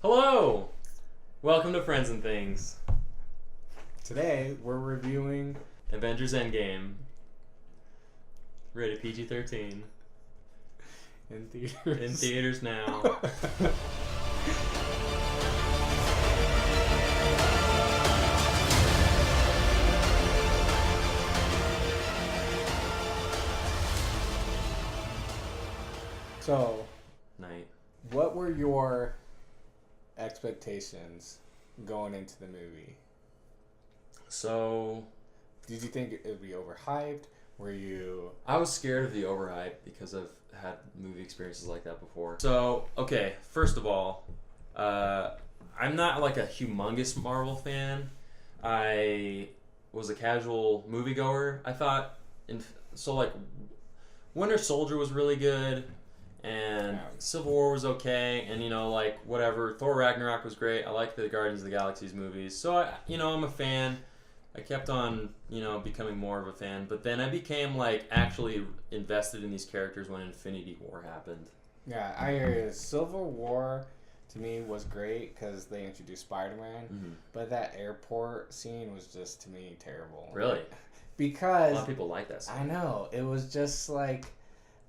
Hello! Welcome to Friends and Things. Today, we're reviewing Avengers Endgame. Rated PG-13. in theaters. In theaters now. So, Night. what were your expectations going into the movie? So, Did you think it would be overhyped? Were you... I was scared of the overhype because I've had movie experiences like that before. So, okay, first of all, I'm not like a humongous Marvel fan. I was a casual moviegoer. I thought, Winter Soldier was really good, and Civil War was okay, and whatever. Thor Ragnarok was great. I like the Guardians of the Galaxy movies, so I'm a fan. I kept on, becoming more of a fan, but then I became actually invested in these characters when Infinity War happened. Yeah, I hear you. Civil War, to me, was great because they introduced Spider-Man, but that airport scene was just, to me, terrible. Really? Because... A lot of people like that scene. I know. It was just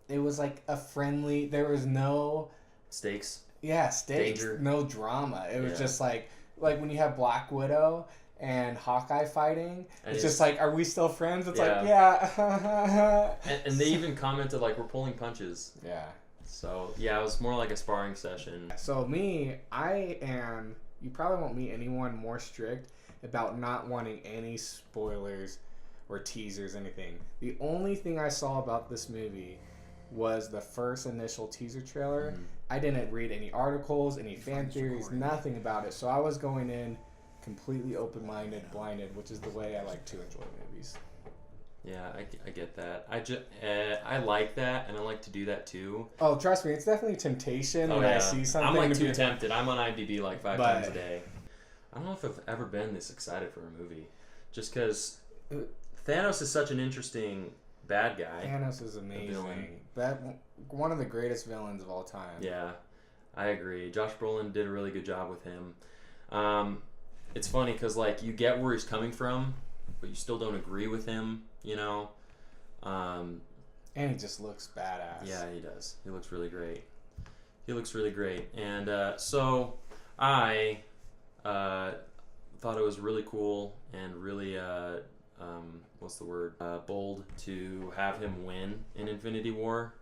it was a friendly... There was no... Stakes? Yeah, stakes. Danger. No drama. It was just like when you have Black Widow and Hawkeye fighting, And it's just are we still friends? It's and they even commented we're pulling punches. Yeah. So, yeah, it was more like a sparring session. So me, you probably won't meet anyone more strict about not wanting any spoilers or teasers, anything. The only thing I saw about this movie was the first initial teaser trailer. I didn't read any articles, any fan theories, nothing about it. So I was going in completely open-minded, blinded, which is the way I like to enjoy movies. Yeah, I get that. I like that, and I like to do that too. Oh, trust me, it's definitely temptation when I see something. I'm too tempted. I'm on IMDb 5 times a day. I don't know if I've ever been this excited for a movie. Just because Thanos is such an interesting bad guy. Thanos is amazing. That one of the greatest villains of all time. Yeah, I agree. Josh Brolin did a really good job with him. It's funny because you get where he's coming from, but you still don't agree with him. And he just looks badass. Yeah, he does. He looks really great. And so I thought it was really cool and really bold to have him win in Infinity War.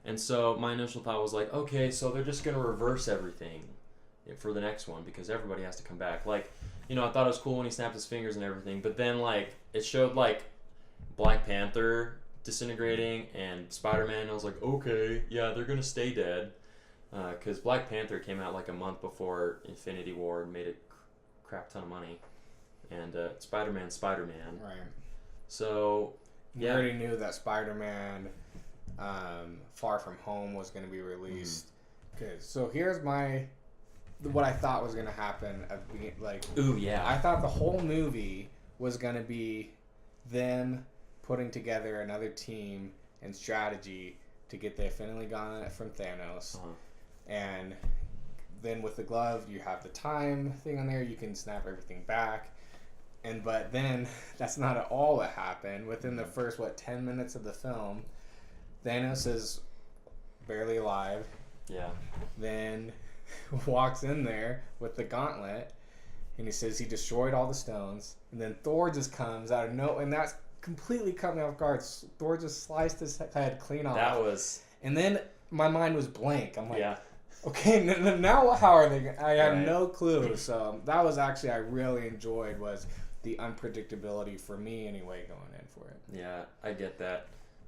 And so my initial thought was okay, so they're just gonna reverse everything for the next one because everybody has to come back. I thought it was cool when he snapped his fingers and everything, but then it showed Black Panther disintegrating and Spider-Man, and I was okay, yeah, they're gonna stay dead, because Black Panther came out a month before Infinity War and made a crap ton of money, and Spider-Man, right? So we already knew that Spider-Man Far From Home was going to be released. Okay, so here's what I thought was going to happen. Ooh, yeah. I thought the whole movie was going to be them putting together another team and strategy to get the Infinity Gauntlet from Thanos. And then with the glove, you have the time thing on there. You can snap everything back. But then that's not at all what happened. Within the first, 10 minutes of the film, Thanos is barely alive. Yeah. Then walks in there with the gauntlet, and he says he destroyed all the stones. And then Thor just comes out of nowhere, and that's completely caught me off guard. Thor just sliced his head clean off. And then my mind was blank. I'm okay, now how are they? I had no clue. So that was actually I really enjoyed was the unpredictability for me anyway going in for it. Yeah, I get that.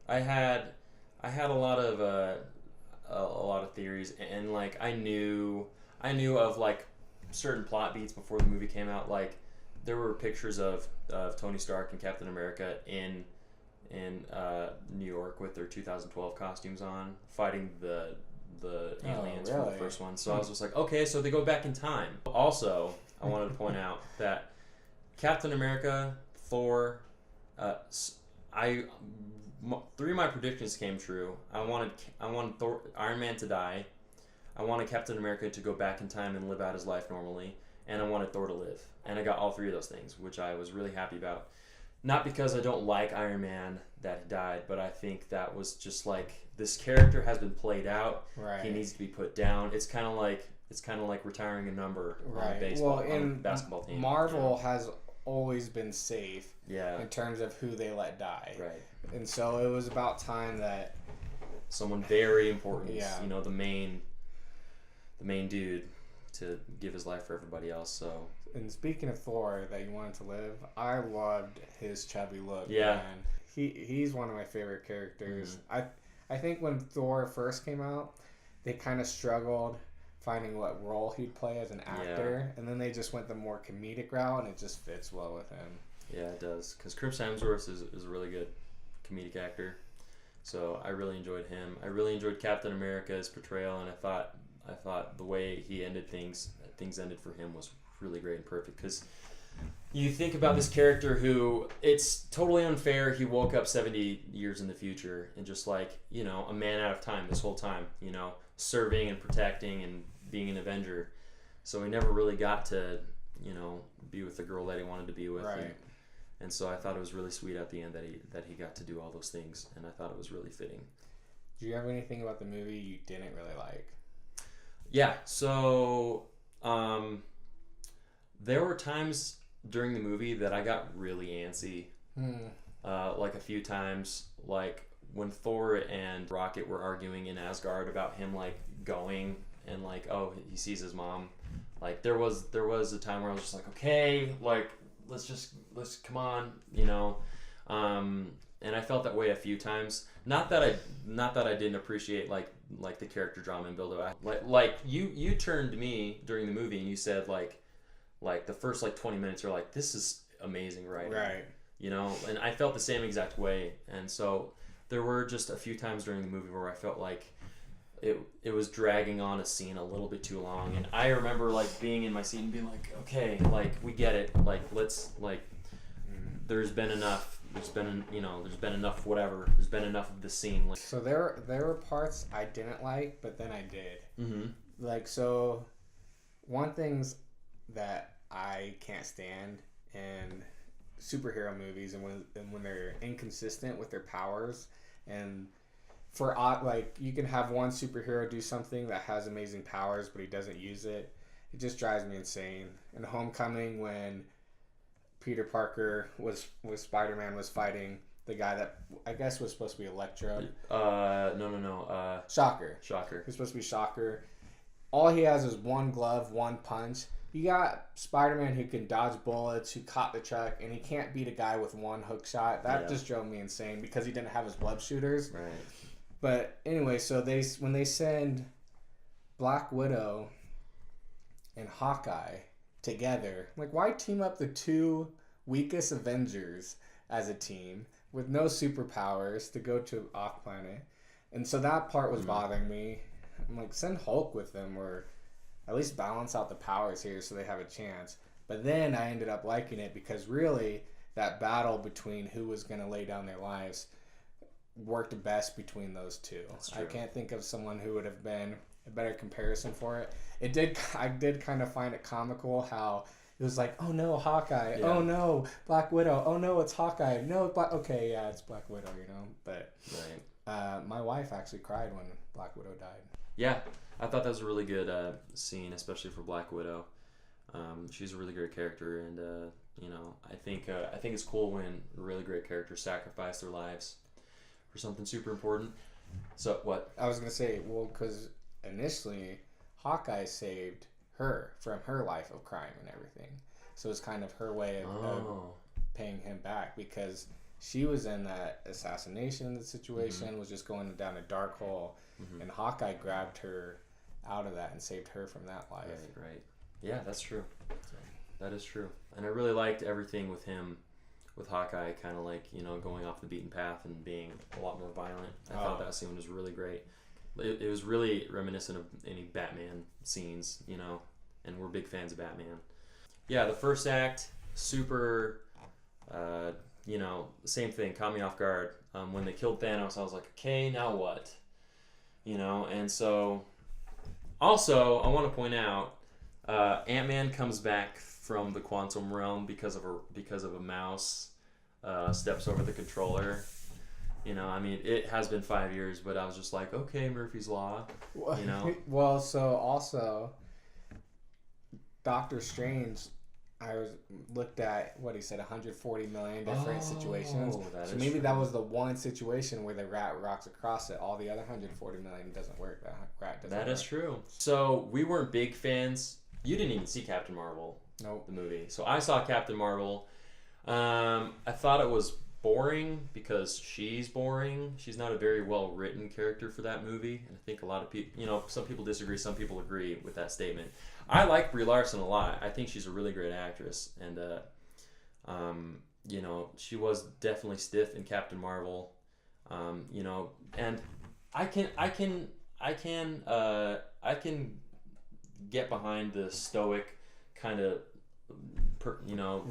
I had a lot of theories, and I knew of certain plot beats before the movie came out. There were pictures of Tony Stark and Captain America in New York with their 2012 costumes on, fighting the aliens from the first one. So I was just okay, so they go back in time. Also, I wanted to point out that Captain America, Thor, three of my predictions came true. I wanted Iron Man to die. I wanted Captain America to go back in time and live out his life normally, and I wanted Thor to live. And I got all three of those things, which I was really happy about. Not because I don't like Iron Man that he died, but I think that was just like, this character has been played out. Right. He needs to be put down. It's kind of like retiring a number on a baseball, on a basketball team. Marvel has always been safe in terms of who they let die. Right. And so it was about time that someone very important, the main dude, to give his life for everybody else. So, and speaking of Thor that you wanted to live, I loved his chubby look. Yeah. Man. He's one of my favorite characters. I think when Thor first came out, they kind of struggled finding what role he'd play as an actor, and then they just went the more comedic route, and it just fits well with him. Yeah, it does, because Chris Hemsworth is a really good comedic actor. So I really enjoyed him. I really enjoyed Captain America's portrayal, and I thought the way he ended things ended for him was really great and perfect. Because you think about this character who, it's totally unfair. He woke up 70 years in the future and just like, a man out of time this whole time, serving and protecting and being an Avenger. So he never really got to, be with the girl that he wanted to be with. Right. And so I thought it was really sweet at the end that he got to do all those things, and I thought it was really fitting. Do you have anything about the movie you didn't really like? Yeah, so there were times during the movie that I got really antsy. Like a few times, like when Thor and Rocket were arguing in Asgard about him like going and like, oh, he sees his mom. Like there was a time where I was just like, okay, like let's come on, and I felt that way a few times. Not that I didn't appreciate like the character drama and build up. Like you turned to me during the movie and you said like the first 20 minutes you're like, this is amazing writing. Right. And I felt the same exact way. And so there were just a few times during the movie where I felt like it was dragging on a scene a little bit too long. And I remember like being in my seat and being like, okay, like we get it. Like let's there's been enough. There's been enough whatever. There's been enough of the scene. So there were parts I didn't like, but then I did. So one things that I can't stand in superhero movies and when they're inconsistent with their powers, and you can have one superhero do something that has amazing powers but he doesn't use it. It just drives me insane. In Homecoming, when Peter Parker was Spider-Man was fighting the guy that I guess was supposed to be Electro. No. Shocker. Shocker. He's supposed to be Shocker. All he has is one glove, one punch. You got Spider-Man who can dodge bullets, who caught the truck, and he can't beat a guy with one hook shot. That just drove me insane because he didn't have his web shooters. Right. But anyway, so when they send Black Widow and Hawkeye together, like why team up the two weakest Avengers as a team with no superpowers to go to off planet? And so that part was bothering me. I'm like, send Hulk with them, or at least balance out the powers here so they have a chance. But then I ended up liking it because really that battle between who was going to lay down their lives worked best between those two. I can't think of someone who would have been a better comparison for it. I did kind of find it comical how it was like, oh no, Hawkeye. Oh no, Black Widow. Oh no, it's Hawkeye. No, okay, yeah, it's Black Widow, But my wife actually cried when Black Widow died. Yeah, I thought that was a really good scene, especially for Black Widow. She's a really great character, and I think it's cool when really great characters sacrifice their lives for something super important. So what? I was gonna say, well, because initially Hawkeye saved her from her life of crime and everything, so it's kind of her way of paying him back, because she was in that assassination situation, was just going down a dark hole, and Hawkeye grabbed her out of that and saved her from that life. Right. Yeah, that's true. That is true. And I really liked everything with him, with Hawkeye, kind of like, going off the beaten path and being a lot more violent. I thought that scene was really great. It was really reminiscent of any Batman scenes, and we're big fans of Batman. Yeah, the first act, super, same thing, caught me off guard. When they killed Thanos, I was like, okay, now what? And so Also, I want to point out, Ant-Man comes back from the quantum realm because of a mouse steps over the controller. You know, I mean, it has been 5 years, but I was just like, okay, Murphy's Law. You know. Well, so also, Doctor Strange, looked at what he said, 140 million different situations. So maybe that was the one situation where the rat rocks across it. All the other 140 million doesn't work. That rat doesn't. That is true. So we weren't big fans. You didn't even see Captain Marvel. Nope. The movie. So I saw Captain Marvel. I thought it was boring because she's boring. She's not a very well written character for that movie, and I think a lot of people, you know, some people disagree, some people agree with that statement. I like Brie Larson a lot. I think she's a really great actress, and you know, she was definitely stiff in Captain Marvel. You know, and I can get behind the stoic kind of. You know,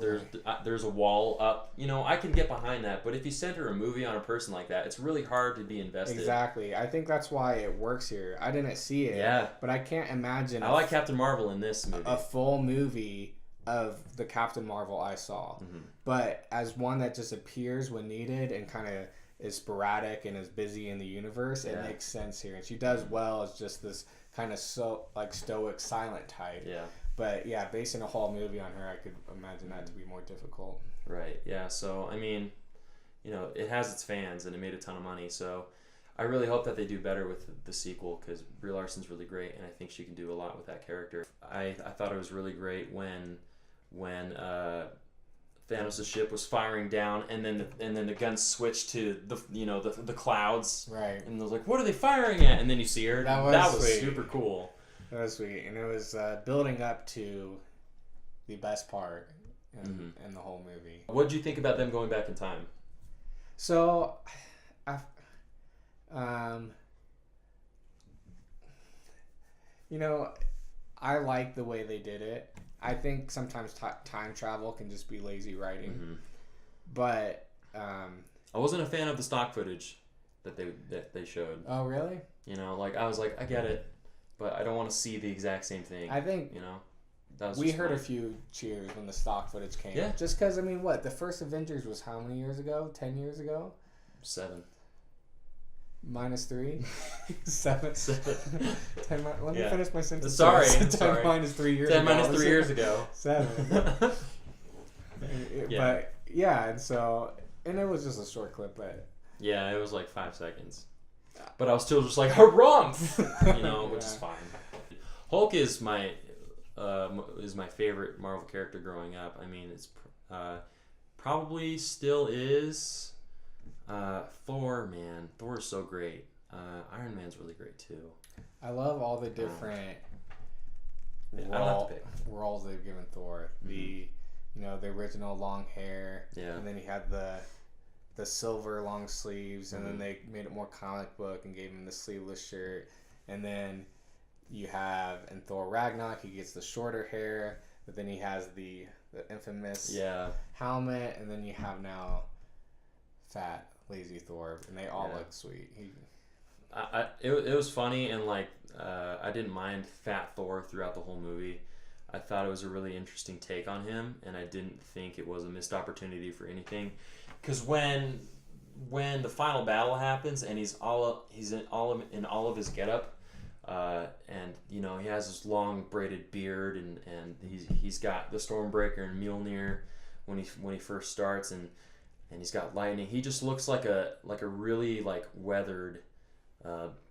there's a wall up. You know, I can get behind that. But if you center a movie on a person like that, it's really hard to be invested. Exactly. I think that's why it works here. I didn't see it. Yeah. But I can't imagine. I like Captain Marvel in this movie. A full movie of the Captain Marvel I saw. Mm-hmm. But as one that just appears when needed and kind of is sporadic and is busy in the universe, it makes sense here. And she does well as just this kind of stoic, silent type. Yeah. But yeah, basing a whole movie on her, I could imagine that to be more difficult. Right. Yeah. So I mean, you know, it has its fans and it made a ton of money. So I really hope that they do better with the sequel because Brie Larson's really great and I think she can do a lot with that character. I thought it was really great when Thanos' ship was firing down and then the guns switched to the clouds. Right. And I was like, what are they firing at? And then you see her. That was super cool. That was sweet, and it was building up to the best part in the whole movie. What did you think about them going back in time? So, you know, I like the way they did it. I think sometimes time travel can just be lazy writing, but I wasn't a fan of the stock footage that they showed. Oh, really? You know, like I was like, I get it. But I don't want to see the exact same thing. I think we heard a few cheers when the stock footage came. Yeah. Just because, I mean, what? The first Avengers was how many years ago? 10 years ago? 7. -3? 7. 10 let me finish my sentence. Sorry. 10 minus 3 years 10 ago. 10 minus 3 years ago. 7. But, yeah, and it was just a short clip, but... Yeah, it was like 5 seconds. But I was still just like, harumph! You know, which is fine. Hulk is my favorite Marvel character growing up. I mean, it's probably still is. Thor, man. Thor is so great. Iron Man's really great, too. I love all the different roles they've given Thor. Mm-hmm. The original long hair. Yeah. And then he had the silver long sleeves, and then they made it more comic book and gave him the sleeveless shirt. And then you have in Thor Ragnarok, he gets the shorter hair, but then he has the infamous helmet, and then you have now fat, lazy Thor, and they all look sweet. It was funny, and like I didn't mind fat Thor throughout the whole movie. I thought it was a really interesting take on him, and I didn't think it was a missed opportunity for anything. Because when the final battle happens and he's in all of his getup, and you know he has this long braided beard and he's got the Stormbreaker and Mjolnir when he first starts and he's got lightning. He just looks like a really like weathered,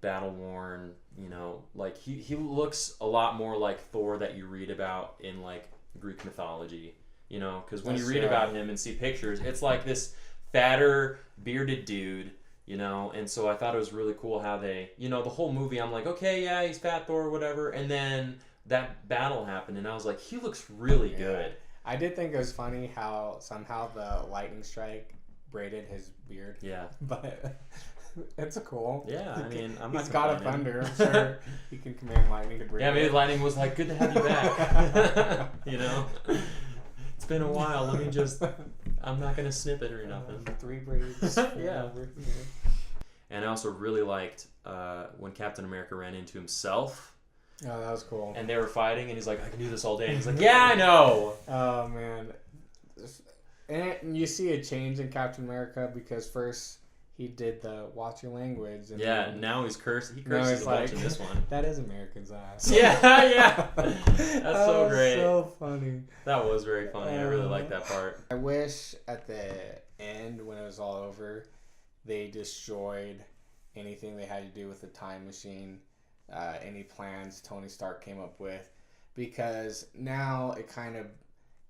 battle worn. You know, like he looks a lot more like Thor that you read about in like Greek mythology. You know, because when you read about him and see pictures, it's like this fatter, bearded dude, you know, and so I thought it was really cool how they, you know, the whole movie, I'm like, okay, yeah, he's fat Thor or whatever, and then that battle happened, and I was like, he looks really good. I did think it was funny how somehow the lightning strike braided his beard. Yeah. But it's cool. Yeah, I mean, he's got a thunder. I'm sure he can command lightning to braid. Yeah, maybe lightning was like, good to have you back. You know? It's been a while. Let me just... I'm not going to snip it or nothing. 3 braids. Yeah. And I also really liked when Captain America ran into himself. Oh, that was cool. And they were fighting, and he's like, I can do this all day. And he's like, yeah, I know. Oh, man. And you see a change in Captain America because first he did the watch your language. And yeah, now he's cursing. He curses a bunch in this one. That is American's ass. Yeah. That's so great. So funny. That was very funny. I really like that part. I wish at the end, when it was all over, they destroyed anything they had to do with the time machine, any plans Tony Stark came up with, because now it kind of,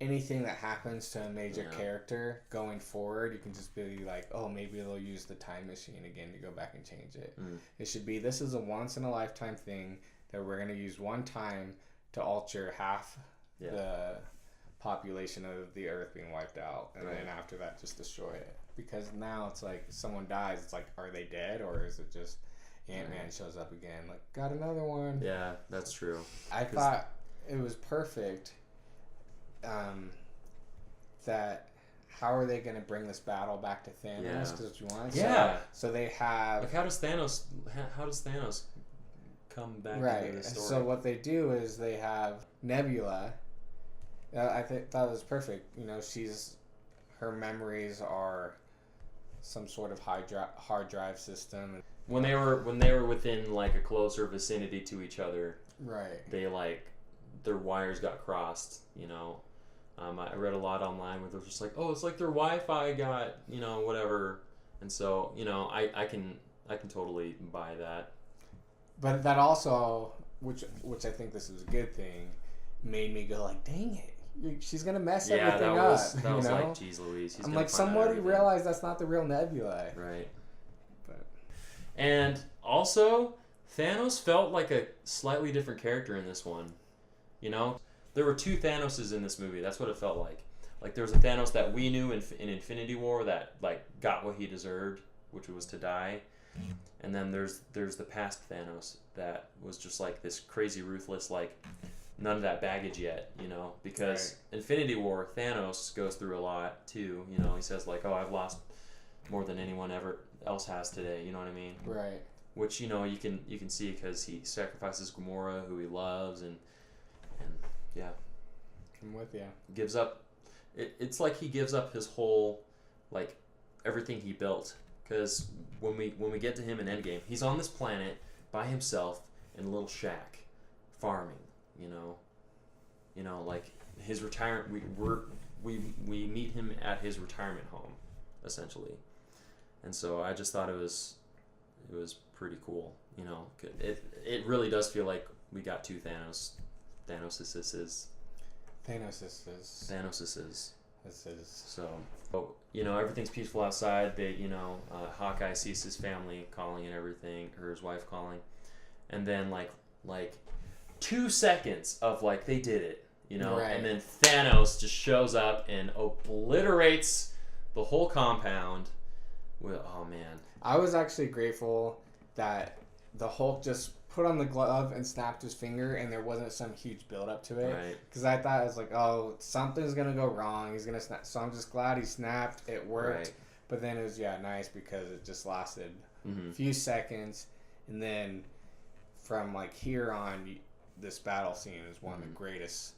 anything that happens to a major character going forward, you can just be like, oh, maybe they'll use the time machine again to go back and change it. It should be, this is a once in a lifetime thing that we're going to use one time to alter half the population of the earth being wiped out, and then after that just destroy it. Because now it's like, someone dies, it's like, are they dead, or is it just Ant-Man shows up again, like, got another one? Yeah, that's true. I thought it was perfect that how are they going to bring this battle back to Thanos? Because you want so they have, like, how does Thanos come back into the story? So what they do is they have Nebula. I thought it was perfect. You know, her memories are some sort of hard drive system. When they were within like a closer vicinity to each other, they like, their wires got crossed. You know, I read a lot online where they're just like, oh, it's like their Wi-Fi got, you know, whatever. And so, you know, I can totally buy that. But that also, which I think this is a good thing, made me go like, dang it. She's gonna mess everything up. That was like, geez Louise. I'm like, somebody realized that's not the real Nebula. Right. And also, Thanos felt like a slightly different character in this one. You know, there were two Thanoses in this movie. That's what it felt like. Like, there was a Thanos that we knew in Infinity War that like got what he deserved, which was to die. And then there's the past Thanos that was just like this crazy ruthless, like, none of that baggage yet, you know, because Infinity War, Thanos goes through a lot too. You know, he says like, oh, I've lost more than anyone else has today. You know what I mean? Right. Which, you know, you can see because he sacrifices Gamora, who he loves, and yeah. I'm with you. Gives up. It's like he gives up his whole, like, everything he built. Because when we get to him in Endgame, he's on this planet by himself in a little shack, farming. You know, like his retirement. We meet him at his retirement home, essentially, and so I just thought it was pretty cool. You know, it really does feel like we got two Thanoses. So, you know, everything's peaceful outside. They, you know, Hawkeye sees his family calling and everything, or his wife calling, and then like 2 seconds of like, they did it, you know, and then Thanos just shows up and obliterates the whole compound. Oh man, I was actually grateful that the Hulk just put on the glove and snapped his finger, and there wasn't some huge build up to it. Because I thought it was like, oh, something's gonna go wrong. He's gonna snap. So I'm just glad he snapped. It worked. But then it was nice because it just lasted a few seconds, and then from like here on, this battle scene is one of the greatest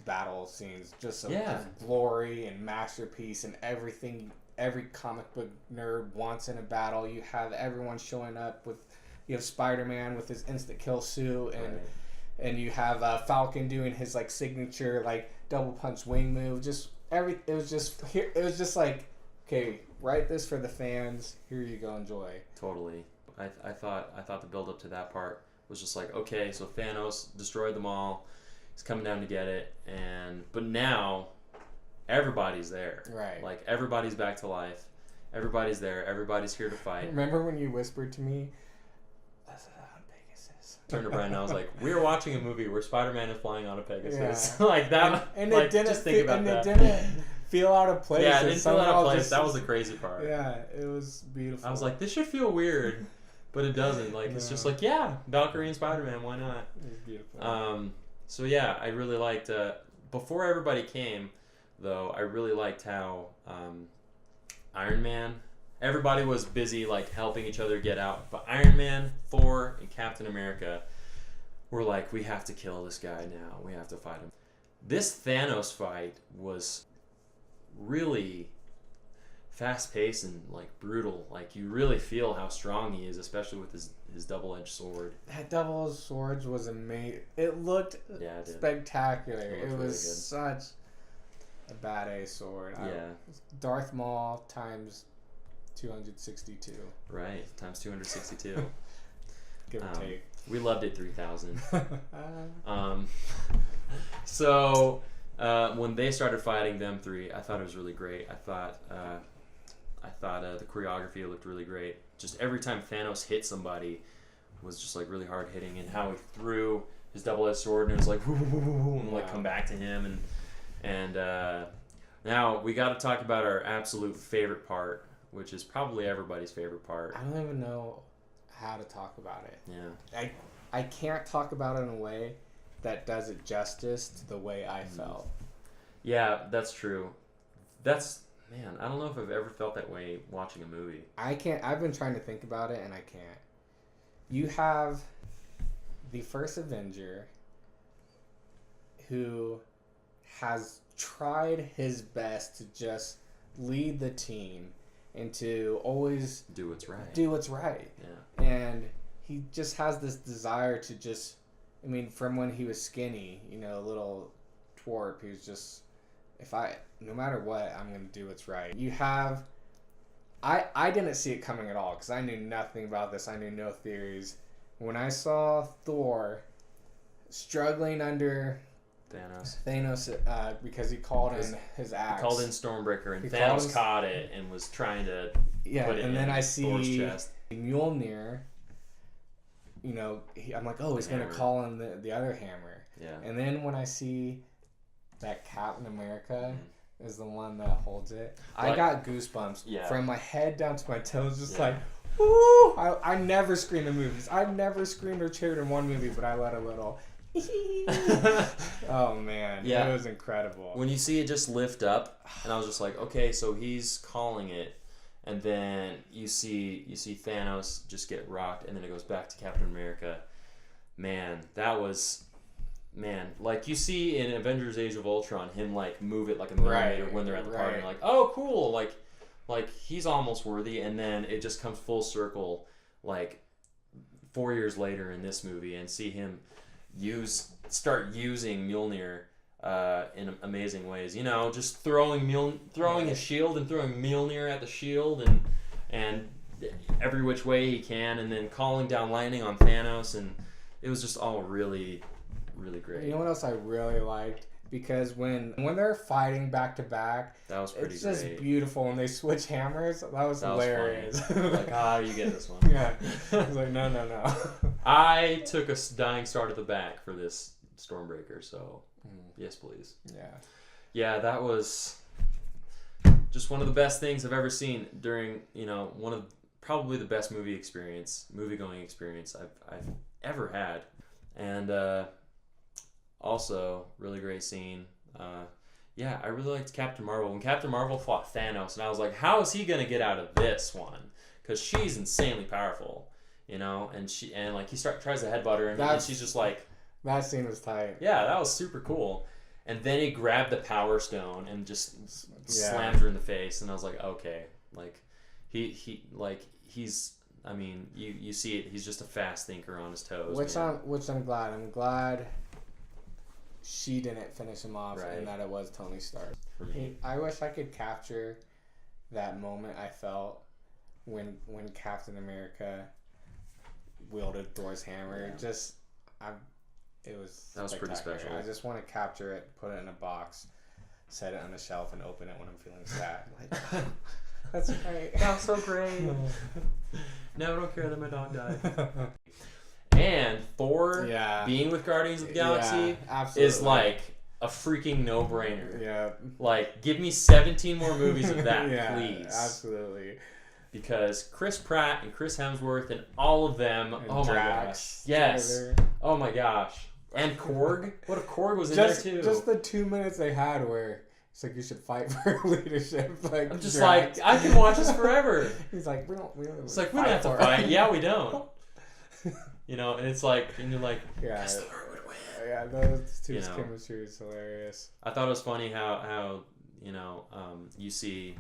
battle scenes. Just of glory and masterpiece and everything every comic book nerd wants in a battle. You have everyone showing up with, you have Spider-Man with his instant kill suit, and you have Falcon doing his like signature like double punch wing move. It was just like, okay, write this for the fans. Here you go, enjoy. Totally. I thought the build up to that part was just like, okay, so Thanos destroyed them all. He's coming down to get it, but now everybody's there. Right. Like, everybody's back to life. Everybody's there. Everybody's here to fight. Remember when you whispered to me, "That's on Pegasus"? Turned to Brian and I was like, we were watching a movie where Spider-Man is flying on a Pegasus. Like that. And like, it didn't. Just think about that. It didn't feel out of place. Yeah, it didn't feel out of place. That was the crazy part. Yeah, it was beautiful. I was like, this should feel weird, but it doesn't. Like, it's just like, yeah, Valkyrie and Spider-Man. Why not? It was beautiful. So yeah, I really liked. Before everybody came, though, I really liked how Iron Man. Everybody was busy like helping each other get out, but Iron Man, Thor, and Captain America were like, we have to kill this guy now. We have to fight him. This Thanos fight was really fast-paced and like brutal. Like you really feel how strong he is, especially with his double-edged sword. That double-edged sword was amazing. It looked spectacular. It was really such a badass sword. Yeah. Darth Maul times 262. Right, times 262. Give or take. We loved it 3000. So when they started fighting them three, I thought it was really great. I thought the choreography looked really great. Just every time Thanos hit somebody was just like really hard hitting, and how he threw his double-edged sword and it was like woo, woo, woo, woo, and like come back to him, and now we got to talk about our absolute favorite part, which is probably everybody's favorite part. I don't even know how to talk about it. Yeah. I can't talk about it in a way that does it justice to the way I felt. Yeah, that's true. Man, I don't know if I've ever felt that way watching a movie. I can't. I've been trying to think about it and I can't. You have the first Avenger who has tried his best to just lead the team and to always do what's right. Yeah. And he just has this desire to just, I mean, from when he was skinny, a little twerp, he was just, no matter what, I'm going to do what's right. You have, I didn't see it coming at all because I knew nothing about this. I knew no theories. When I saw Thor struggling under Thanos because he called in his axe. He called in Stormbreaker, and Thanos caught it and was trying to put it in then I Thor's see chest. Mjolnir. I'm like, oh, he's going to call in the other hammer. Yeah. And then when I see that Captain America is the one that holds it, I got goosebumps from my head down to my toes, just like, woo! I never scream in movies. I've never screamed or cheered in one movie, but I let a little. Oh man, it was incredible. When you see it just lift up, and I was just like, okay, so he's calling it, and then you see Thanos just get rocked, and then it goes back to Captain America. Man, like you see in Avengers: Age of Ultron, him like move it like a millimeter when they're at the party, and you're like, oh cool, like he's almost worthy, and then it just comes full circle, like 4 years later in this movie, and see him start using Mjolnir in amazing ways. Just throwing his shield and throwing Mjolnir at the shield and every which way he can, and then calling down lightning on Thanos, and it was just all really, really great. You know what else I really liked? Because when they're fighting back to back, that was pretty it's great. just beautiful. When they switch hammers, that was hilarious. Like, you get this one. Yeah. I was like, no. I took a dying start at the back for this Stormbreaker, so yes, please. Yeah, that was just one of the best things I've ever seen during, one of probably the best movie going experience I've ever had. And also, really great scene. I really liked Captain Marvel. When Captain Marvel fought Thanos, and I was like, how is he going to get out of this one? Because she's insanely powerful, and he tries to headbutt her, and she's just like... That scene was tight. Yeah, that was super cool. And then he grabbed the Power Stone and just slammed her in the face, and I was like, okay. Like, he's... I mean, you see it, he's just a fast thinker on his toes. Which I'm glad. I'm glad she didn't finish him off, and that it was Tony Stark. For me. I wish I could capture that moment I felt when Captain America wielded Thor's hammer. That was pretty special. I just want to capture it, put it in a box, set it on the shelf, and open it when I'm feeling sad. Like, that's great. That's so great. No, I don't care that my dog died. And Thor being with Guardians of the Galaxy is like a freaking no-brainer. Yeah. Like, give me 17 more movies of that, please. Absolutely. Because Chris Pratt and Chris Hemsworth and all of them, and my Drax gosh. Yes. Oh my gosh. And Korg. What if Korg was in there too? Just the 2 minutes they had where it's like, you should fight for leadership. Like, I'm just Drax. Like, I can watch this forever. He's like, we don't it's like, we don't have to fight. Yeah, we don't. You know, and it's like, and you're like, Yeah. Thor would win. Yeah, those two's You know. chemistry is hilarious. I thought it was funny how you know, you see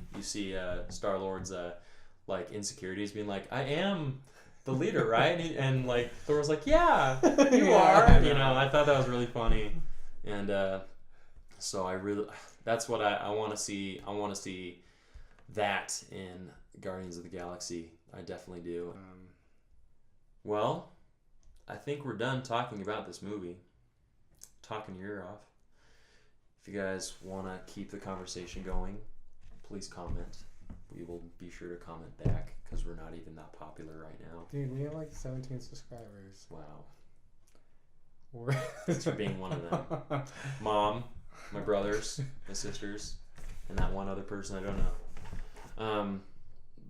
Star-Lord's like insecurities being like, I am the leader, right? And like Thor was like, yeah, you Yeah, are. You know, I thought that was really funny, and so that's what I want to see. I want to see that in Guardians of the Galaxy. I definitely do. Well, I think we're done talking about this movie. Talking your ear off. If you guys want to keep the conversation going, please comment. We will be sure to comment back because we're not even that popular right now. Dude, we have like 17 subscribers. Wow. Thanks for being one of them. Mom, my brothers, my sisters, and that one other person I don't know.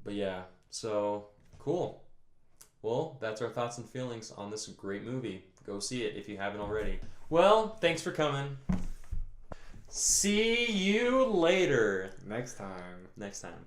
But yeah, so cool. Well, that's our thoughts and feelings on this great movie. Go see it if you haven't already. Well, thanks for coming. See you later. Next time. Next time.